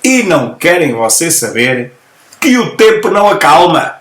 E não querem vocês saber que o tempo não acalma.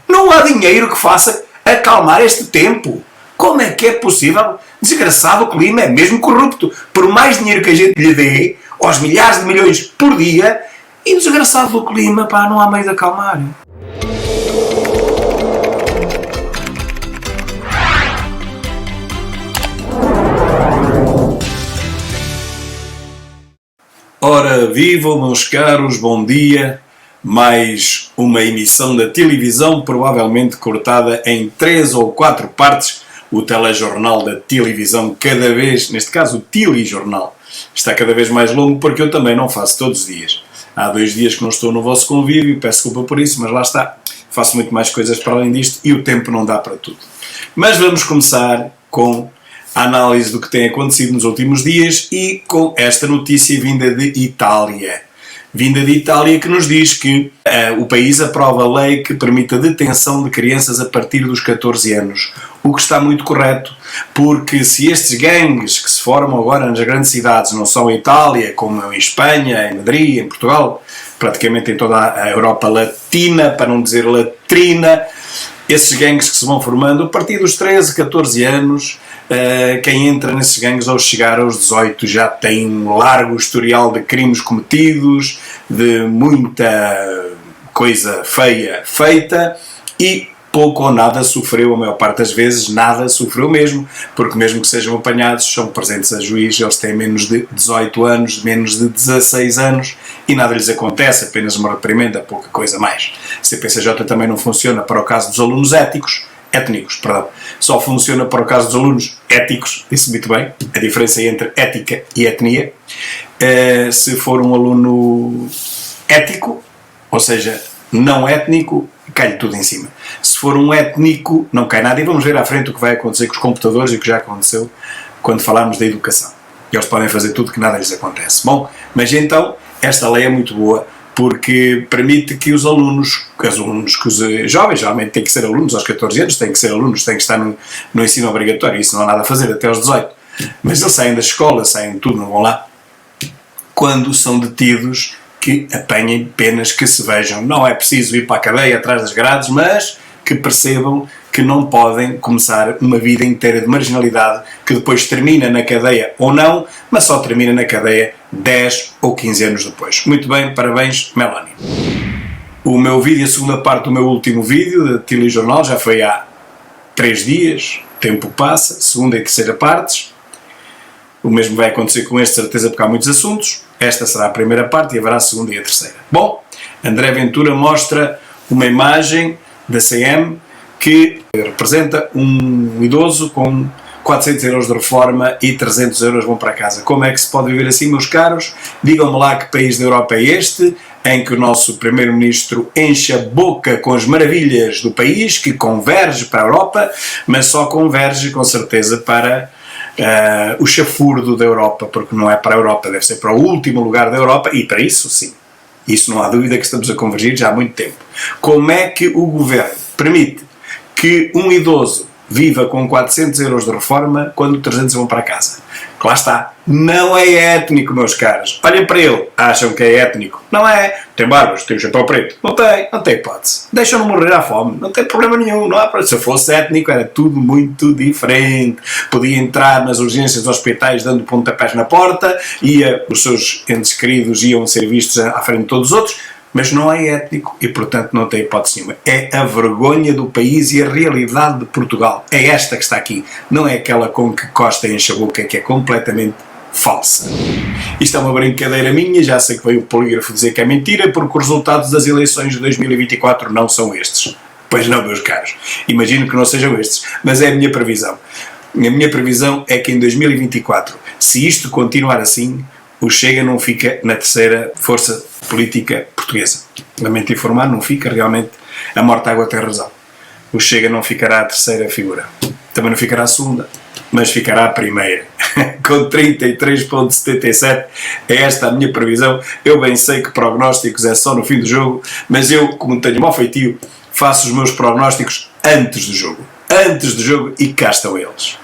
Não há dinheiro que faça acalmar este tempo. Como é que é possível? Desgraçado, o clima é mesmo corrupto. Por mais dinheiro que a gente lhe dê, aos milhares de milhões por dia, e desgraçado o clima, pá, não há meio de acalmar. Ora, vivam, meus caros, bom dia. Mais uma emissão da televisão, provavelmente cortada em 3 ou 4 partes. O telejornal da televisão, cada vez, neste caso o telejornal, está cada vez mais longo, porque eu também não faço todos os dias. Há 2 dias que não estou no vosso convívio, peço desculpa por isso, mas lá está. Faço muito mais coisas para além disto e o tempo não dá para tudo. Mas vamos começar com a análise do que tem acontecido nos últimos dias e com esta notícia vinda de Itália. Vinda de Itália, que nos diz que o país aprova a lei que permite a detenção de crianças a partir dos 14 anos. O que está muito correto, porque se estes gangues que se formam agora nas grandes cidades não são em Itália, como em Espanha, em Madrid, em Portugal, praticamente em toda a Europa Latina, para não dizer latrina, esses gangues que se vão formando a partir dos 13, 14 anos, quem entra nesses gangues ao chegar aos 18 já tem um largo historial de crimes cometidos, de muita coisa feia feita e pouco ou nada sofreu, a maior parte das vezes nada sofreu mesmo, porque mesmo que sejam apanhados, são presentes a juiz, eles têm menos de 18 anos, menos de 16 anos e nada lhes acontece, apenas uma reprimenda, pouca coisa mais. CPCJ também não funciona para o caso dos alunos étnicos, só funciona para o caso dos alunos éticos, disse muito bem, a diferença entre ética e etnia. Se for um aluno ético, ou seja, não étnico, cai-lhe tudo em cima. Se for um étnico, não cai nada. E vamos ver à frente o que vai acontecer com os computadores e o que já aconteceu quando falarmos da educação. Eles podem fazer tudo que nada lhes acontece. Bom, mas então, esta lei é muito boa porque permite que os alunos, que os jovens, geralmente têm que ser alunos aos 14 anos, têm que ser alunos, têm que estar no ensino obrigatório, isso não há nada a fazer até aos 18. Mas eles saem da escola, saem de tudo, não vão lá. Quando são detidos, que apanhem penas que se vejam. Não é preciso ir para a cadeia atrás das grades, mas que percebam que não podem começar uma vida inteira de marginalidade que depois termina na cadeia ou não, mas só termina na cadeia 10 ou 15 anos depois. Muito bem, parabéns, Melanie. O meu vídeo, a segunda parte do meu último vídeo da telejornal, já foi há 3 dias, tempo passa, segunda e terceira partes. O mesmo vai acontecer com este, certeza, porque há muitos assuntos. Esta será a primeira parte e haverá a segunda e a terceira. Bom, André Ventura mostra uma imagem da CM que representa um idoso com 400 euros de reforma e 300 euros vão para casa. Como é que se pode viver assim, meus caros? Digam-me lá que país da Europa é este, em que o nosso primeiro-ministro enche a boca com as maravilhas do país, que converge para a Europa, mas só converge, com certeza, para o chafurdo da Europa, porque não é para a Europa, deve ser para o último lugar da Europa, e para isso, sim. Isso não há dúvida que estamos a convergir já há muito tempo. Como é que o governo permite que um idoso viva com 400 euros de reforma quando 300 vão para casa? Lá está. Não é étnico, meus caros. Olhem para ele. Acham que é étnico. Não é. Tem barbas, tem o chapéu preto. Não tem hipótese. Deixam-no morrer à fome. Não tem problema nenhum. Não há. Se fosse étnico era tudo muito diferente. Podia entrar nas urgências dos hospitais dando pontapés na porta, os seus entes queridos iam ser vistos à frente de todos os outros, mas não é étnico e, portanto, não tem hipótese nenhuma. É a vergonha do país e a realidade de Portugal. É esta que está aqui. Não é aquela com que Costa enche a boca, que é completamente falsa. Isto é uma brincadeira minha, já sei que veio o polígrafo dizer que é mentira, porque os resultados das eleições de 2024 não são estes. Pois não, meus caros. Imagino que não sejam estes, mas é a minha previsão. A minha previsão é que em 2024, se isto continuar assim, o Chega não fica na terceira força política portuguesa. Lamento informar, não fica, realmente a morta água tem razão. O Chega não ficará a terceira figura. Também não ficará a segunda, mas ficará a primeira. Com 33,77, é esta a minha previsão. Eu bem sei que prognósticos é só no fim do jogo, mas eu, como tenho mau feitio, faço os meus prognósticos antes do jogo. Antes do jogo, e cá estão eles.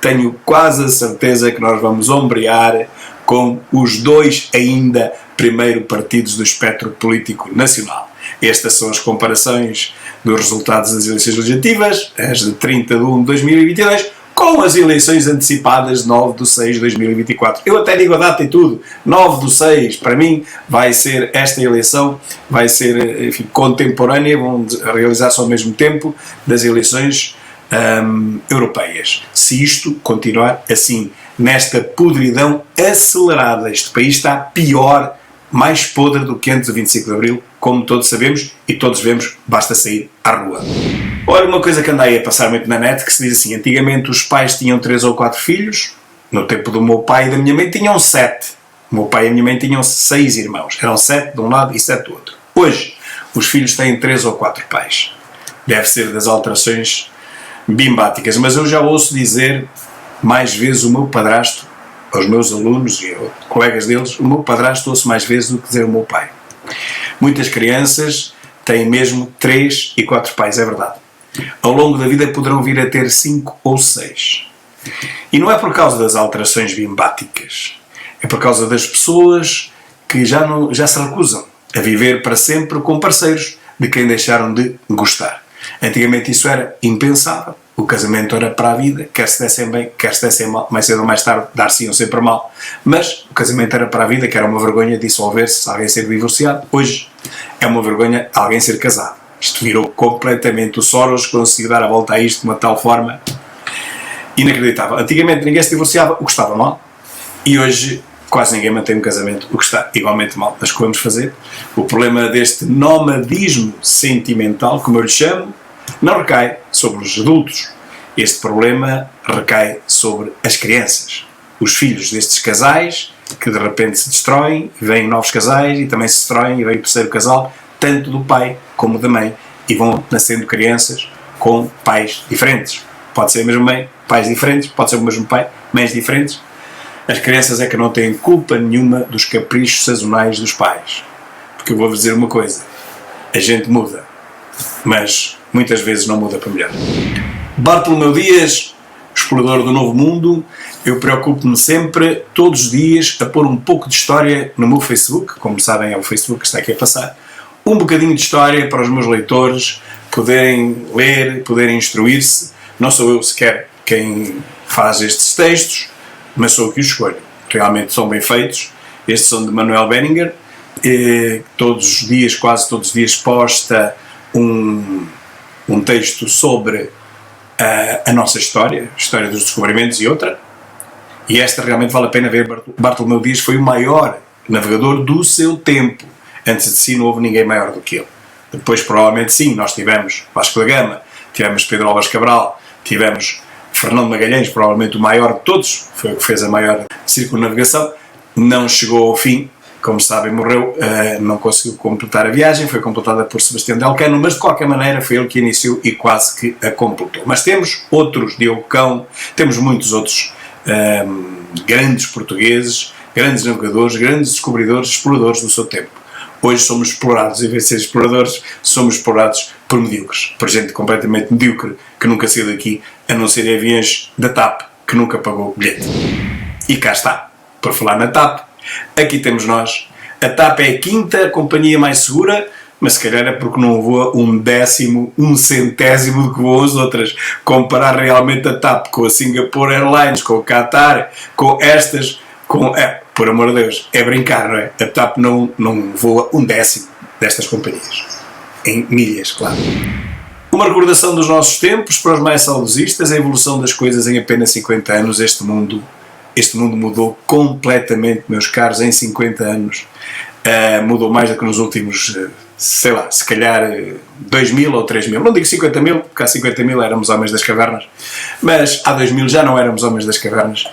Tenho quase a certeza que nós vamos ombrear com os 2 ainda primeiro partidos do espectro político nacional. Estas são as comparações dos resultados das eleições legislativas, as de 30 de 1 de 2022, com as eleições antecipadas de 9 de 6 de 2024. Eu até digo a data e tudo, 9 de 6, para mim, vai ser esta eleição, vai ser, enfim, contemporânea, vão realizar-se ao mesmo tempo das eleições europeias. Se isto continuar assim, nesta podridão acelerada, este país está pior, mais podre do que antes do 25 de Abril, como todos sabemos e todos vemos, basta sair à rua. Olha, uma coisa que anda aí a passar muito na net, que se diz assim, antigamente os pais tinham 3 ou 4 filhos, no tempo do meu pai e da minha mãe tinham 7. O meu pai e a minha mãe tinham 6 irmãos, eram 7 de um lado e 7 do outro. Hoje, os filhos têm 3 ou 4 pais. Deve ser das alterações bimbáticas, mas eu já ouço dizer mais vezes o meu padrasto, aos meus alunos e aos colegas deles, o meu padrasto ouço mais vezes do que dizer o meu pai. Muitas crianças têm mesmo 3 e 4 pais, é verdade. Ao longo da vida poderão vir a ter 5 ou 6. E não é por causa das alterações bimbáticas, é por causa das pessoas que já se recusam a viver para sempre com parceiros de quem deixaram de gostar. Antigamente isso era impensável. O casamento era para a vida, quer se dessem bem, quer se dessem mal, mais cedo ou mais tarde dar-se-iam sempre mal. Mas o casamento era para a vida, que era uma vergonha dissolver-se se alguém ser divorciado. Hoje é uma vergonha alguém ser casado. Isto virou completamente. O Soros conseguiu dar a volta a isto de uma tal forma inacreditável. Antigamente ninguém se divorciava, o que estava mal, e hoje quase ninguém mantém um casamento, o que está igualmente mal. Mas o que vamos fazer? O problema deste nomadismo sentimental, como eu lhe chamo, não recai sobre os adultos. Este problema recai sobre as crianças. Os filhos destes casais, que de repente se destroem, e vêm novos casais, e também se destroem, e vem o terceiro casal, tanto do pai como da mãe, e vão nascendo crianças com pais diferentes. Pode ser a mesma mãe, pais diferentes, pode ser o mesmo pai, mães diferentes. As crianças é que não têm culpa nenhuma dos caprichos sazonais dos pais. Porque eu vou-vos dizer uma coisa, a gente muda, mas muitas vezes não muda para melhor. Bartolomeu Dias, explorador do Novo Mundo, eu preocupo-me sempre, todos os dias, a pôr um pouco de história no meu Facebook, como sabem é o Facebook que está aqui a passar, um bocadinho de história para os meus leitores poderem ler, poderem instruir-se. Não sou eu sequer quem faz estes textos, mas sou eu que os escolho. Realmente são bem feitos. Estes são de Manuel Benninger, todos os dias, quase todos os dias, posta um texto sobre a nossa história, a história dos descobrimentos e outra, e esta realmente vale a pena ver. Bartolomeu Dias foi o maior navegador do seu tempo. Antes de si não houve ninguém maior do que ele. Depois provavelmente sim, nós tivemos Vasco da Gama, tivemos Pedro Álvares Cabral, tivemos Fernando Magalhães, provavelmente o maior de todos, foi o que fez a maior circunnavegação, não chegou ao fim, como sabem, morreu, não conseguiu completar a viagem, foi completada por Sebastião de Elcano, mas de qualquer maneira foi ele que iniciou e quase que a completou. Mas temos outros, Diogo Cão, temos muitos outros grandes portugueses, grandes navegadores, grandes descobridores, exploradores do seu tempo. Hoje somos explorados, em vez de ser exploradores, somos explorados por medíocres, por gente completamente medíocre, que nunca saiu daqui, a não ser em aviões da TAP, que nunca pagou o bilhete. E cá está, por falar na TAP, aqui temos nós. A TAP é a quinta companhia mais segura, mas se calhar é porque não voa um décimo, um centésimo do que voam as outras. Comparar realmente a TAP com a Singapore Airlines, com o Qatar, com estas, por amor de Deus, é brincar, não é? A TAP não voa um décimo destas companhias. Em milhas, claro. Uma recordação dos nossos tempos, para os mais saudosistas, a evolução das coisas em apenas 50 anos. Este mundo mudou completamente, meus caros, em 50 anos. Mudou mais do que nos últimos, sei lá, se calhar 2.000 ou 3.000. Não digo 50.000, porque há 50.000 éramos homens das cavernas, mas há 2.000 já não éramos homens das cavernas.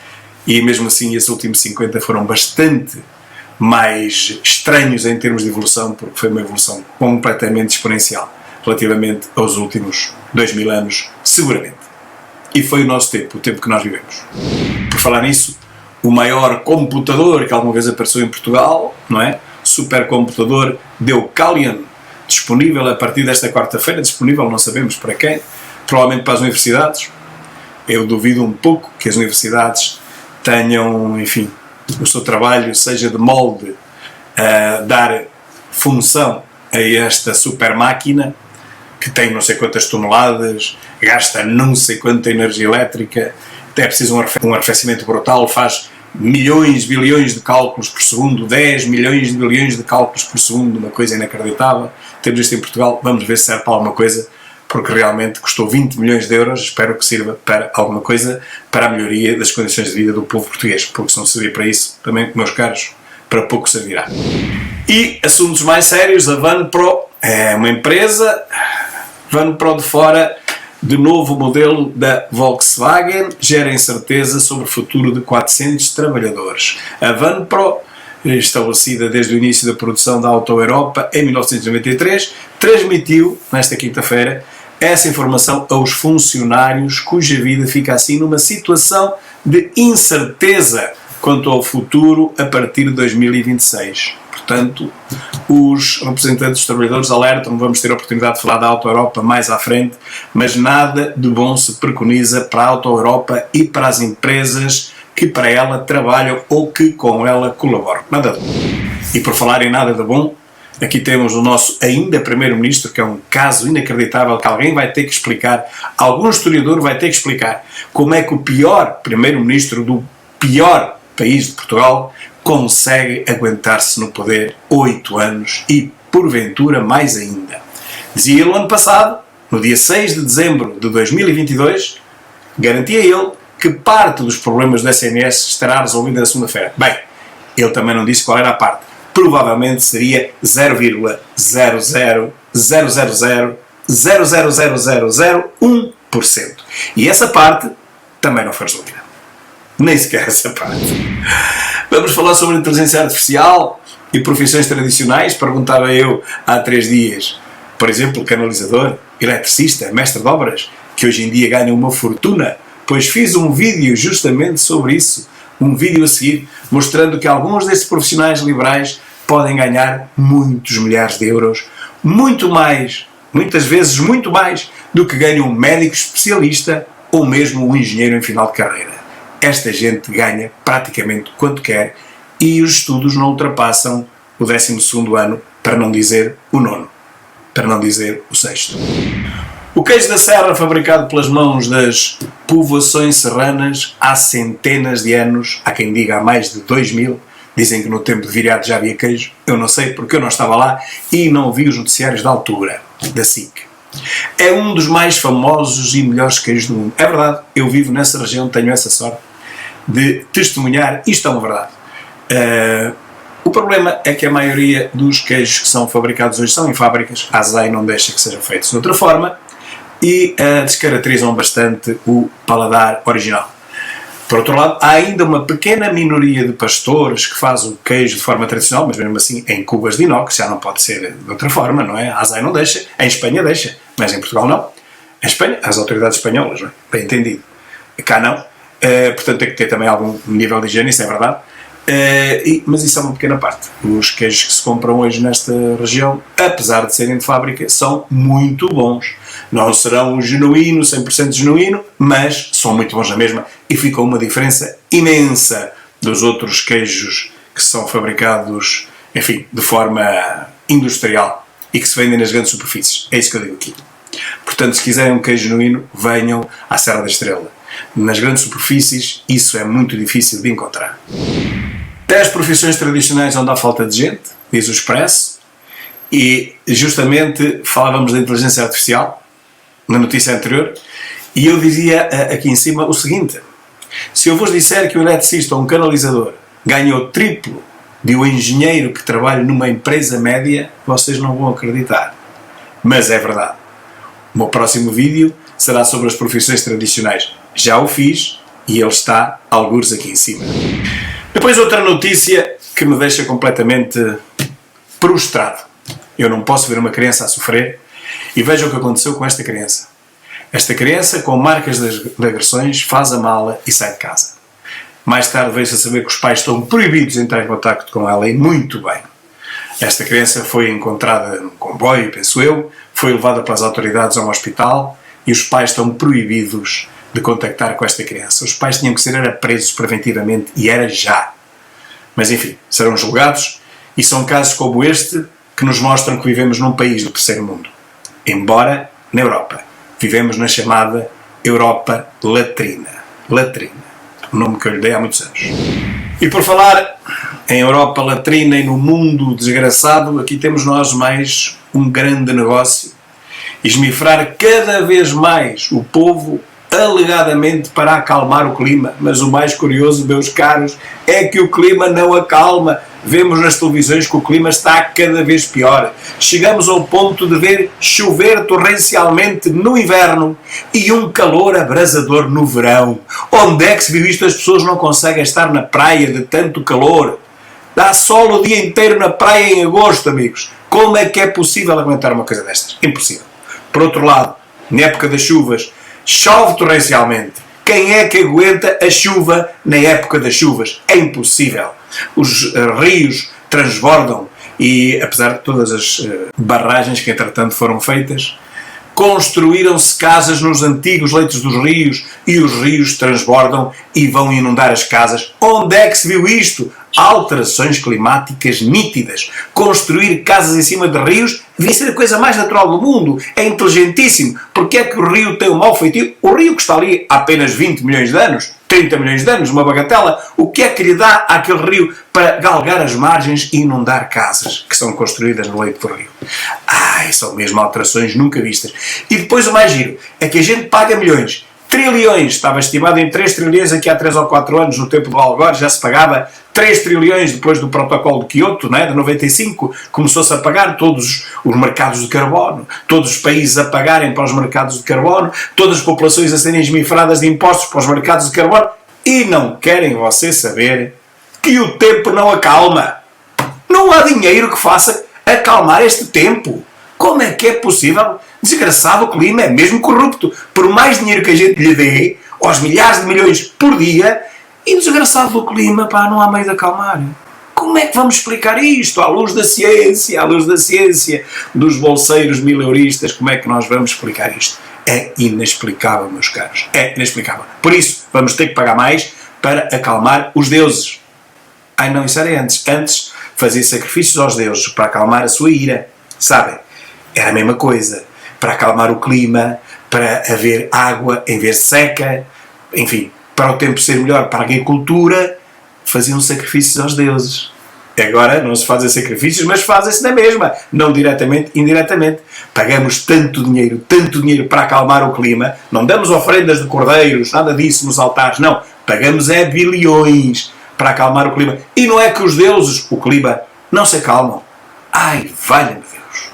E mesmo assim esses últimos 50 foram bastante mais estranhos em termos de evolução, porque foi uma evolução completamente exponencial relativamente aos últimos 2.000 anos, seguramente. E foi o nosso tempo, o tempo que nós vivemos. Por falar nisso, o maior computador que alguma vez apareceu em Portugal, não é? Supercomputador Deucalion, disponível a partir desta quarta-feira, disponível não sabemos para quem, provavelmente para as universidades. Eu duvido um pouco que as universidades tenham, enfim, o seu trabalho seja de molde dar função a esta super máquina que tem não sei quantas toneladas, gasta não sei quanta energia elétrica, é preciso um arrefecimento brutal, faz milhões, bilhões de cálculos por segundo, 10 milhões de bilhões de cálculos por segundo, uma coisa inacreditável. Temos isto em Portugal, vamos ver se serve para alguma coisa, porque realmente custou 20 milhões de euros, espero que sirva para alguma coisa, para a melhoria das condições de vida do povo português, porque se não servir para isso, também, meus caros, para pouco servirá. E assuntos mais sérios, a Vanpro é uma empresa, Vanpro de fora, de novo modelo da Volkswagen, gera incerteza sobre o futuro de 400 trabalhadores. A Vanpro, estabelecida desde o início da produção da Auto Europa em 1993, transmitiu, nesta quinta-feira, essa informação aos funcionários cuja vida fica assim numa situação de incerteza quanto ao futuro a partir de 2026. Portanto, os representantes dos trabalhadores alertam, vamos ter a oportunidade de falar da Auto Europa mais à frente, mas nada de bom se preconiza para a Auto Europa e para as empresas que para ela trabalham ou que com ela colaboram. Nada de bom. E por falar em nada de bom, aqui temos o nosso ainda primeiro-ministro, que é um caso inacreditável que alguém vai ter que explicar, algum historiador vai ter que explicar como é que o pior primeiro-ministro do pior país de Portugal consegue aguentar-se no poder 8 anos e, porventura, mais ainda. Dizia ele no ano passado, no dia 6 de dezembro de 2022, garantia ele que parte dos problemas do SNS estará resolvida na segunda-feira. Bem, ele também não disse qual era a parte. Provavelmente seria 0,00000000001%. E essa parte também não foi resolvida. Nem sequer essa parte. Vamos falar sobre inteligência artificial e profissões tradicionais, perguntava eu há 3 dias. Por exemplo, canalizador, eletricista, mestre de obras, que hoje em dia ganham uma fortuna, pois fiz um vídeo justamente sobre isso, um vídeo a seguir, mostrando que alguns desses profissionais liberais podem ganhar muitos milhares de euros, muito mais, muitas vezes muito mais, do que ganha um médico especialista ou mesmo um engenheiro em final de carreira. Esta gente ganha praticamente quanto quer e os estudos não ultrapassam o 12º ano, para não dizer o 9º, para não dizer o 6º. O queijo da serra, fabricado pelas mãos das povoações serranas há centenas de anos, há quem diga há mais de 2000, dizem que no tempo de Viriato já havia queijo, eu não sei porque eu não estava lá e não vi os noticiários da altura, da SIC. É um dos mais famosos e melhores queijos do mundo. É verdade, eu vivo nessa região, tenho essa sorte de testemunhar, isto é uma verdade. O problema é que a maioria dos queijos que são fabricados hoje são em fábricas, a ASAI não deixa que sejam feitos de outra forma e descaracterizam bastante o paladar original. Por outro lado, há ainda uma pequena minoria de pastores que faz o queijo de forma tradicional, mas mesmo assim em cubas de inox, já não pode ser de outra forma, não é? A ASAI não deixa, em Espanha deixa, mas em Portugal não. Em Espanha, as autoridades espanholas, não é? Bem entendido. Cá não. Portanto, tem que ter também algum nível de higiene, isso é verdade. Mas isso é uma pequena parte. Os queijos que se compram hoje nesta região, apesar de serem de fábrica, são muito bons. Não serão genuíno, 100% genuíno, mas são muito bons na mesma e fica uma diferença imensa dos outros queijos que são fabricados, enfim, de forma industrial e que se vendem nas grandes superfícies. É isso que eu digo aqui. Portanto, se quiserem um queijo genuíno, venham à Serra da Estrela. Nas grandes superfícies, isso é muito difícil de encontrar. 10 profissões tradicionais onde há falta de gente, diz o Expresso, e justamente falávamos da inteligência artificial na notícia anterior, e eu dizia aqui em cima o seguinte: se eu vos disser que um eletricista ou um canalizador ganha o triplo de um engenheiro que trabalha numa empresa média, vocês não vão acreditar. Mas é verdade. O meu próximo vídeo será sobre as profissões tradicionais. Já o fiz e ele está algures aqui em cima. Depois outra notícia que me deixa completamente prostrado. Eu não posso ver uma criança a sofrer e veja o que aconteceu com esta criança. Esta criança, com marcas de agressões, faz a mala e sai de casa. Mais tarde veio-se a saber que os pais estão proibidos de entrar em contacto com ela e muito bem. Esta criança foi encontrada num comboio, penso eu, foi levada pelas autoridades a um hospital e os pais estão proibidos de contactar com esta criança. Os pais tinham que ser presos preventivamente e era já. Mas enfim, serão julgados E são casos como este que nos mostram que vivemos num país do terceiro mundo. Embora, na Europa, vivemos na chamada Europa latrina. Latrina. O nome que eu lhe dei há muitos anos. E por falar em Europa latrina e no mundo desgraçado, aqui temos nós mais um grande negócio. Esmifrar cada vez mais o povo, alegadamente para acalmar o clima. Mas o mais curioso, meus caros, é que o clima não acalma. Vemos nas televisões que o clima está cada vez pior. Chegamos ao ponto de ver chover torrencialmente no inverno e um calor abrasador no verão. Onde é que se viu isto? As pessoas não conseguem estar na praia de tanto calor. Dá sol o dia inteiro na praia em agosto, amigos. Como é que é possível aguentar uma coisa destas? Impossível. Por outro lado, na época das chuvas, chove torrencialmente. Quem é que aguenta a chuva na época das chuvas? É impossível. Os rios transbordam e, apesar de todas as barragens que entretanto foram feitas, construíram-se casas nos antigos leitos dos rios e os rios transbordam e vão inundar as casas. Onde é que se viu isto? Alterações climáticas nítidas. Construir casas em cima de rios devia ser a coisa mais natural do mundo. É inteligentíssimo. Porque é que o rio tem um mau feitio? O rio que está ali há apenas 20 milhões de anos, 30 milhões de anos, uma bagatela, o que é que lhe dá àquele rio para galgar as margens e inundar casas que são construídas no leito do rio? São mesmo alterações nunca vistas. E depois o mais giro é que a gente paga milhões, trilhões, estava estimado em 3 trilhões aqui há 3 ou 4 anos, no tempo do Al Gore já se pagava 3 trilhões depois do protocolo de Kyoto, não é? De 95, começou-se a pagar todos os mercados de carbono, todos os países a pagarem para os mercados de carbono, todas as populações a serem esmifradas de impostos para os mercados de carbono, e não querem vocês saber que o tempo não acalma. Não há dinheiro que faça acalmar este tempo. Como é que é possível? Desgraçado, o clima é mesmo corrupto. Por mais dinheiro que a gente lhe dê, aos milhares de milhões por dia, e desgraçado do clima, não há meio de acalmar. Como é que vamos explicar isto? À luz da ciência, dos bolseiros mileuristas, como é que nós vamos explicar isto? É inexplicável, meus caros. É inexplicável. Por isso, vamos ter que pagar mais para acalmar os deuses. Não, isso era antes. Antes, fazia sacrifícios aos deuses para acalmar a sua ira. Sabem? Era a mesma coisa. Para acalmar o clima, para haver água em vez de seca, enfim, para o tempo ser melhor para a agricultura, faziam sacrifícios aos deuses. Agora não se fazem sacrifícios, mas fazem-se na mesma, não diretamente, indiretamente. Pagamos tanto dinheiro para acalmar o clima, não damos ofrendas de cordeiros, nada disso nos altares, não. Pagamos bilhões para acalmar o clima. E não é que os deuses, o clima, não se acalmam. Valha-me Deus.